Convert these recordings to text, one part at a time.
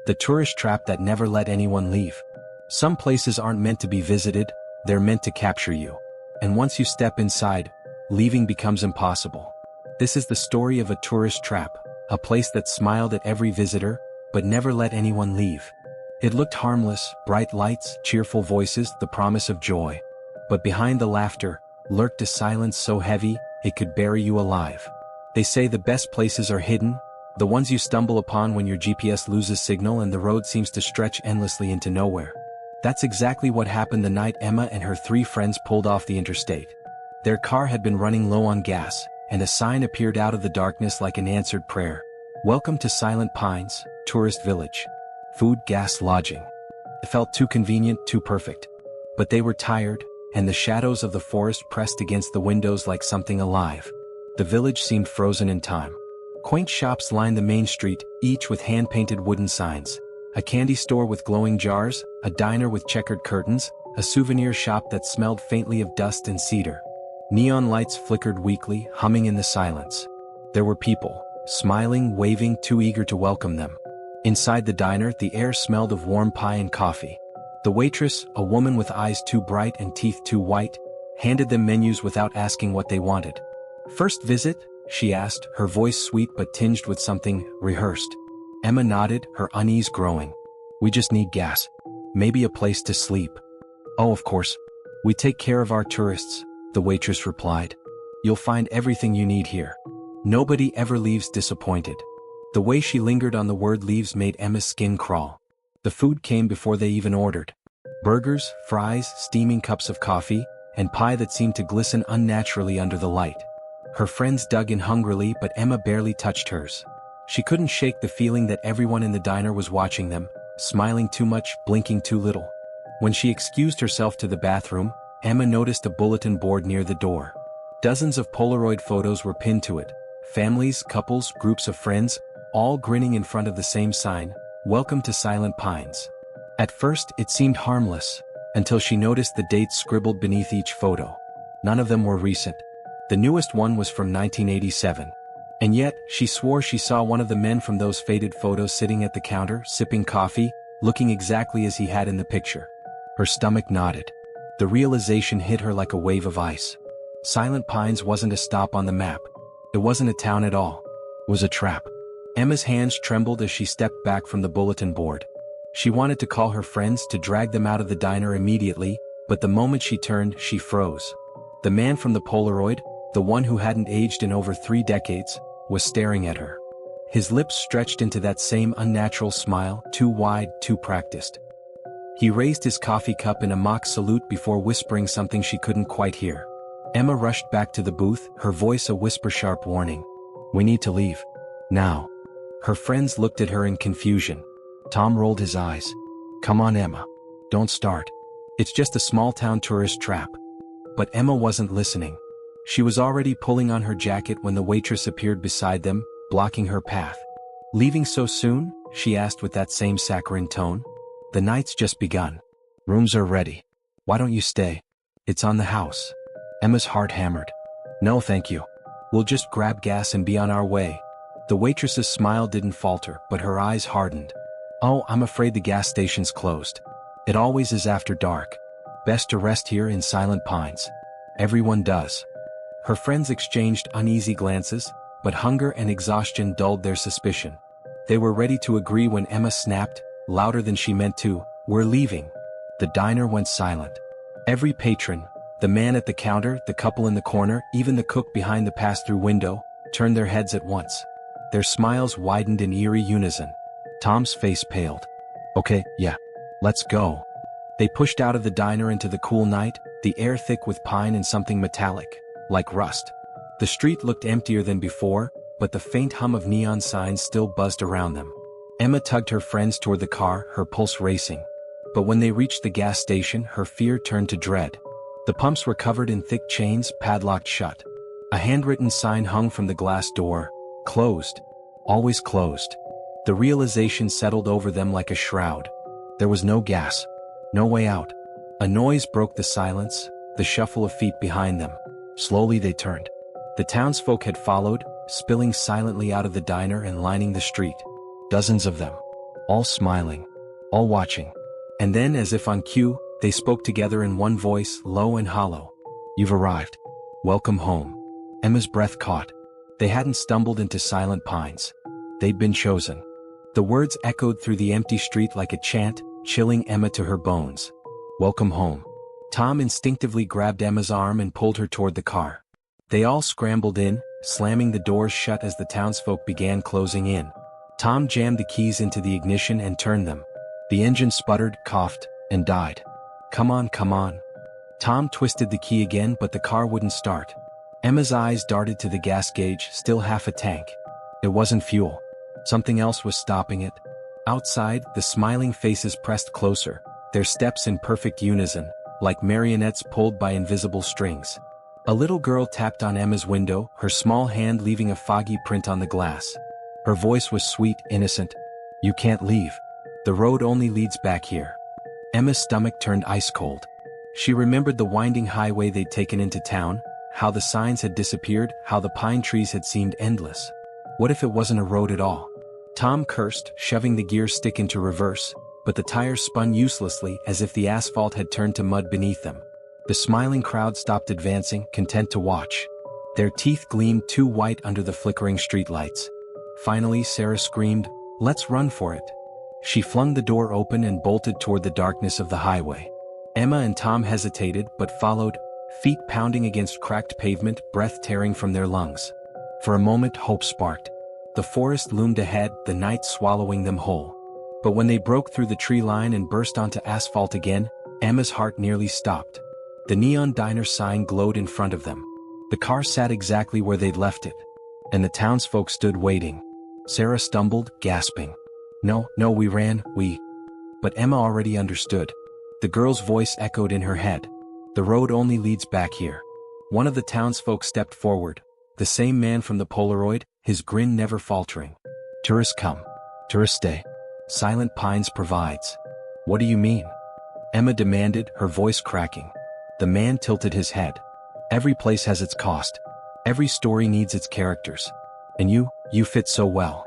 The tourist trap that never let anyone leave. Some places aren't meant to be visited, they're meant to capture you. And once you step inside, leaving becomes impossible. This is the story of a tourist trap, a place that smiled at every visitor, but never let anyone leave. It looked harmless, bright lights, cheerful voices, the promise of joy. But behind the laughter, lurked a silence so heavy, it could bury you alive. They say the best places are hidden, the ones you stumble upon when your GPS loses signal and the road seems to stretch endlessly into nowhere. That's exactly what happened the night Emma and her 3 friends pulled off the interstate. Their car had been running low on gas, and a sign appeared out of the darkness like an answered prayer. Welcome to Silent Pines, tourist village. Food, gas, lodging. It felt too convenient, too perfect. But they were tired, and the shadows of the forest pressed against the windows like something alive. The village seemed frozen in time. Quaint shops lined the main street, each with hand-painted wooden signs. A candy store with glowing jars, a diner with checkered curtains, a souvenir shop that smelled faintly of dust and cedar. Neon lights flickered weakly, humming in the silence. There were people, smiling, waving, too eager to welcome them. Inside the diner, the air smelled of warm pie and coffee. The waitress, a woman with eyes too bright and teeth too white, handed them menus without asking what they wanted. First visit? She asked, her voice sweet but tinged with something rehearsed. Emma nodded, her unease growing. We just need gas. Maybe a place to sleep. Oh, of course. We take care of our tourists, the waitress replied. You'll find everything you need here. Nobody ever leaves disappointed. The way she lingered on the word leaves made Emma's skin crawl. The food came before they even ordered. Burgers, fries, steaming cups of coffee, and pie that seemed to glisten unnaturally under the light. Her friends dug in hungrily, but Emma barely touched hers. She couldn't shake the feeling that everyone in the diner was watching them, smiling too much, blinking too little. When she excused herself to the bathroom, Emma noticed a bulletin board near the door. Dozens of Polaroid photos were pinned to it. Families, couples, groups of friends, all grinning in front of the same sign, Welcome to Silent Pines. At first, it seemed harmless, until she noticed the dates scribbled beneath each photo. None of them were recent. The newest one was from 1987. And yet, she swore she saw one of the men from those faded photos sitting at the counter, sipping coffee, looking exactly as he had in the picture. Her stomach knotted. The realization hit her like a wave of ice. Silent Pines wasn't a stop on the map. It wasn't a town at all. It was a trap. Emma's hands trembled as she stepped back from the bulletin board. She wanted to call her friends to drag them out of the diner immediately, but the moment she turned, she froze. The man from the Polaroid, the one who hadn't aged in over 3 decades, was staring at her. His lips stretched into that same unnatural smile, too wide, too practiced. He raised his coffee cup in a mock salute before whispering something she couldn't quite hear. Emma rushed back to the booth, her voice a whisper-sharp warning. We need to leave. Now. Her friends looked at her in confusion. Tom rolled his eyes. Come on, Emma. Don't start. It's just a small-town tourist trap. But Emma wasn't listening. She was already pulling on her jacket when the waitress appeared beside them, blocking her path. Leaving so soon? She asked with that same saccharine tone. The night's just begun. Rooms are ready. Why don't you stay? It's on the house. Emma's heart hammered. No, thank you. We'll just grab gas and be on our way. The waitress's smile didn't falter, but her eyes hardened. Oh, I'm afraid the gas station's closed. It always is after dark. Best to rest here in Silent Pines. Everyone does. Her friends exchanged uneasy glances, but hunger and exhaustion dulled their suspicion. They were ready to agree when Emma snapped, louder than she meant to, We're leaving. The diner went silent. Every patron, the man at the counter, the couple in the corner, even the cook behind the pass-through window, turned their heads at once. Their smiles widened in eerie unison. Tom's face paled. Okay, yeah. Let's go. They pushed out of the diner into the cool night, the air thick with pine and something metallic, like rust. The street looked emptier than before, but the faint hum of neon signs still buzzed around them. Emma tugged her friends toward the car, her pulse racing. But when they reached the gas station, her fear turned to dread. The pumps were covered in thick chains, padlocked shut. A handwritten sign hung from the glass door. Closed. Always closed. The realization settled over them like a shroud. There was no gas. No way out. A noise broke the silence, the shuffle of feet behind them. Slowly they turned. The townsfolk had followed, spilling silently out of the diner and lining the street. Dozens of them. all smiling, all watching. And then, as if on cue, they spoke together in one voice, low and hollow. "You've arrived. Welcome home." Emma's breath caught. They hadn't stumbled into Silent Pines. They'd been chosen. The words echoed through the empty street like a chant, chilling Emma to her bones. "Welcome home." Tom instinctively grabbed Emma's arm and pulled her toward the car. They all scrambled in, slamming the doors shut as the townsfolk began closing in. Tom jammed the keys into the ignition and turned them. The engine sputtered, coughed, and died. "Come on, come on." Tom twisted the key again, but the car wouldn't start. Emma's eyes darted to the gas gauge, still half a tank. It wasn't fuel. Something else was stopping it. Outside, the smiling faces pressed closer, their steps in perfect unison, like marionettes pulled by invisible strings. A little girl tapped on Emma's window, her small hand leaving a foggy print on the glass. Her voice was sweet, innocent. "You can't leave. The road only leads back here." Emma's stomach turned ice cold. She remembered the winding highway they'd taken into town, how the signs had disappeared, how the pine trees had seemed endless. What if it wasn't a road at all? Tom cursed, shoving the gear stick into reverse, but the tires spun uselessly as if the asphalt had turned to mud beneath them. The smiling crowd stopped advancing, content to watch. Their teeth gleamed too white under the flickering streetlights. Finally, Sarah screamed, "Let's run for it." She flung the door open and bolted toward the darkness of the highway. Emma and Tom hesitated but followed, feet pounding against cracked pavement, breath tearing from their lungs. For a moment, hope sparked. The forest loomed ahead, the night swallowing them whole. But when they broke through the tree line and burst onto asphalt again, Emma's heart nearly stopped. The neon diner sign glowed in front of them. The car sat exactly where they'd left it. And the townsfolk stood waiting. Sarah stumbled, gasping. No, we ran. But Emma already understood. The girl's voice echoed in her head. "The road only leads back here." One of the townsfolk stepped forward. The same man from the Polaroid, his grin never faltering. "Tourists come. Tourists stay. Silent Pines provides." "What do you mean?" Emma demanded, her voice cracking. The man tilted his head. "Every place has its cost. Every story needs its characters. And you fit so well."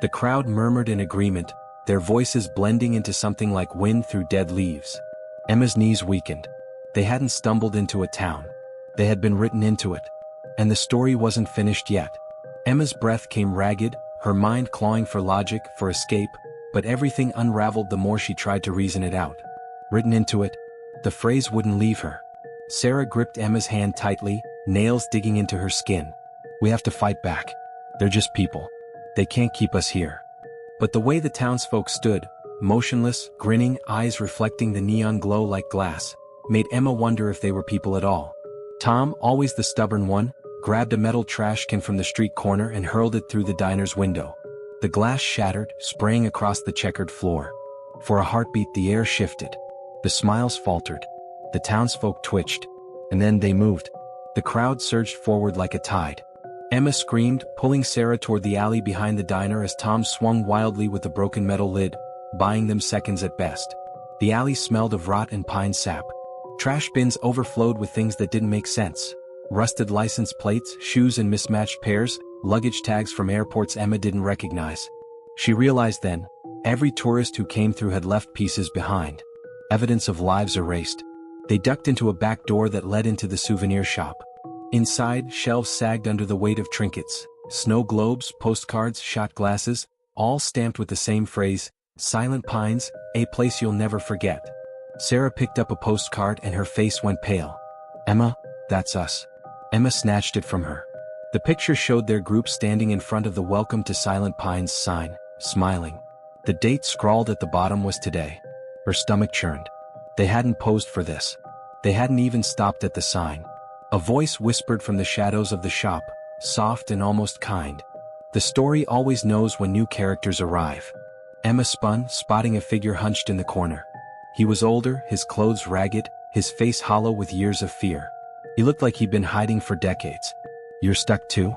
The crowd murmured in agreement, their voices blending into something like wind through dead leaves. Emma's knees weakened. They hadn't stumbled into a town. They had been written into it. And the story wasn't finished yet. Emma's breath came ragged, her mind clawing for logic, for escape, but everything unraveled the more she tried to reason it out. Written into it? The phrase wouldn't leave her. Sarah gripped Emma's hand tightly, nails digging into her skin. "We have to fight back. They're just people. They can't keep us here." But the way the townsfolk stood, motionless, grinning, eyes reflecting the neon glow like glass, made Emma wonder if they were people at all. Tom, always the stubborn one, grabbed a metal trash can from the street corner and hurled it through the diner's window. The glass shattered, spraying across the checkered floor. For a heartbeat, the air shifted. The smiles faltered. The townsfolk twitched. And then they moved. The crowd surged forward like a tide. Emma screamed, pulling Sarah toward the alley behind the diner as Tom swung wildly with the broken metal lid, buying them seconds at best. The alley smelled of rot and pine sap. Trash bins overflowed with things that didn't make sense. Rusted license plates, shoes in mismatched pairs, luggage tags from airports Emma didn't recognize. She realized then, every tourist who came through had left pieces behind. Evidence of lives erased. They ducked into a back door that led into the souvenir shop. Inside, shelves sagged under the weight of trinkets, snow globes, postcards, shot glasses, all stamped with the same phrase, "Silent Pines, a place you'll never forget." Sarah picked up a postcard and her face went pale. "Emma, that's us." Emma snatched it from her. The picture showed their group standing in front of the Welcome to Silent Pines sign, smiling. The date scrawled at the bottom was today. Her stomach churned. They hadn't posed for this. They hadn't even stopped at the sign. A voice whispered from the shadows of the shop, soft and almost kind. "The story always knows when new characters arrive." Emma spun, spotting a figure hunched in the corner. He was older, his clothes ragged, his face hollow with years of fear. He looked like he'd been hiding for decades. "You're stuck too?"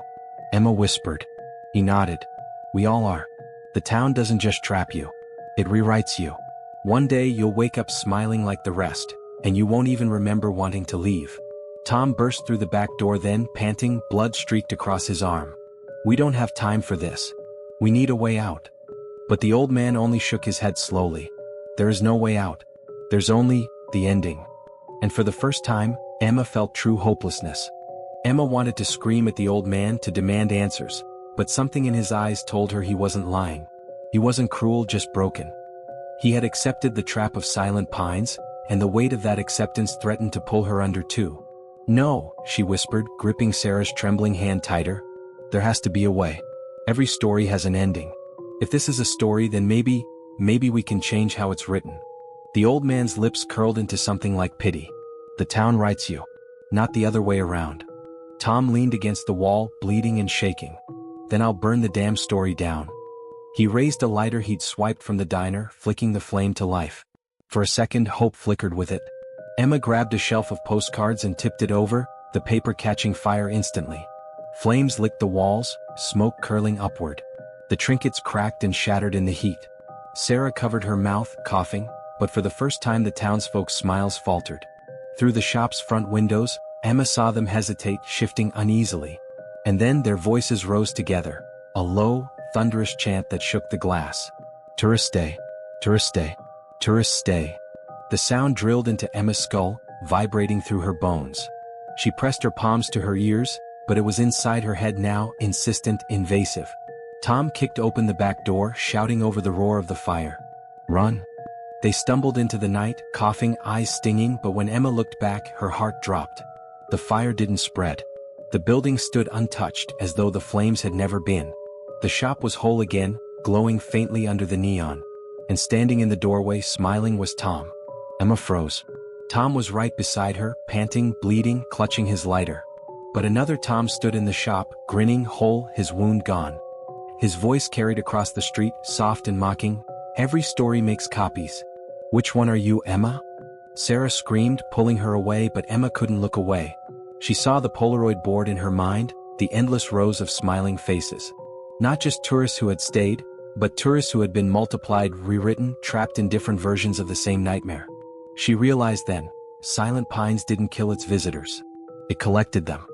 Emma whispered. He nodded. "We all are. The town doesn't just trap you. It rewrites you. One day you'll wake up smiling like the rest, and you won't even remember wanting to leave." Tom burst through the back door then, panting, blood streaked across his arm. "We don't have time for this. We need a way out." But the old man only shook his head slowly. There is no way out. There's only the ending. And for the first time, Emma felt true hopelessness. Emma wanted to scream at the old man to demand answers, but something in his eyes told her he wasn't lying. He wasn't cruel, just broken. He had accepted the trap of silent pines, and the weight of that acceptance threatened to pull her under too. "No," she whispered, gripping Sarah's trembling hand tighter. "There has to be a way. Every story has an ending. If this is a story, then maybe we can change how it's written." The old man's lips curled into something like pity. "The town writes you, not the other way around." Tom leaned against the wall, bleeding and shaking. "Then I'll burn the damn story down." He raised a lighter he'd swiped from the diner, flicking the flame to life. For a second, hope flickered with it. Emma grabbed a shelf of postcards and tipped it over, the paper catching fire instantly. Flames licked the walls, smoke curling upward. The trinkets cracked and shattered in the heat. Sarah covered her mouth, coughing, but for the first time the townsfolk's smiles faltered. Through the shop's front windows, Emma saw them hesitate, shifting uneasily. And then their voices rose together, a low, thunderous chant that shook the glass. "Tourists stay. Tourists stay. Tourists stay." The sound drilled into Emma's skull, vibrating through her bones. She pressed her palms to her ears, but it was inside her head now, insistent, invasive. Tom kicked open the back door, shouting over the roar of the fire. "Run!" They stumbled into the night, coughing, eyes stinging, but when Emma looked back, her heart dropped. The fire didn't spread. The building stood untouched, as though the flames had never been. The shop was whole again, glowing faintly under the neon. And standing in the doorway, smiling, was Tom. Emma froze. Tom was right beside her, panting, bleeding, clutching his lighter. But another Tom stood in the shop, grinning, whole, his wound gone. His voice carried across the street, soft and mocking. "Every story makes copies. Which one are you, Emma?" Sarah screamed, pulling her away, but Emma couldn't look away. She saw the Polaroid board in her mind, the endless rows of smiling faces. Not just tourists who had stayed, but tourists who had been multiplied, rewritten, trapped in different versions of the same nightmare. She realized then, Silent Pines didn't kill its visitors. It collected them.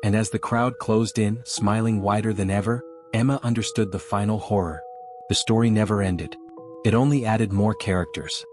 And as the crowd closed in, smiling wider than ever, Emma understood the final horror. The story never ended. It only added more characters.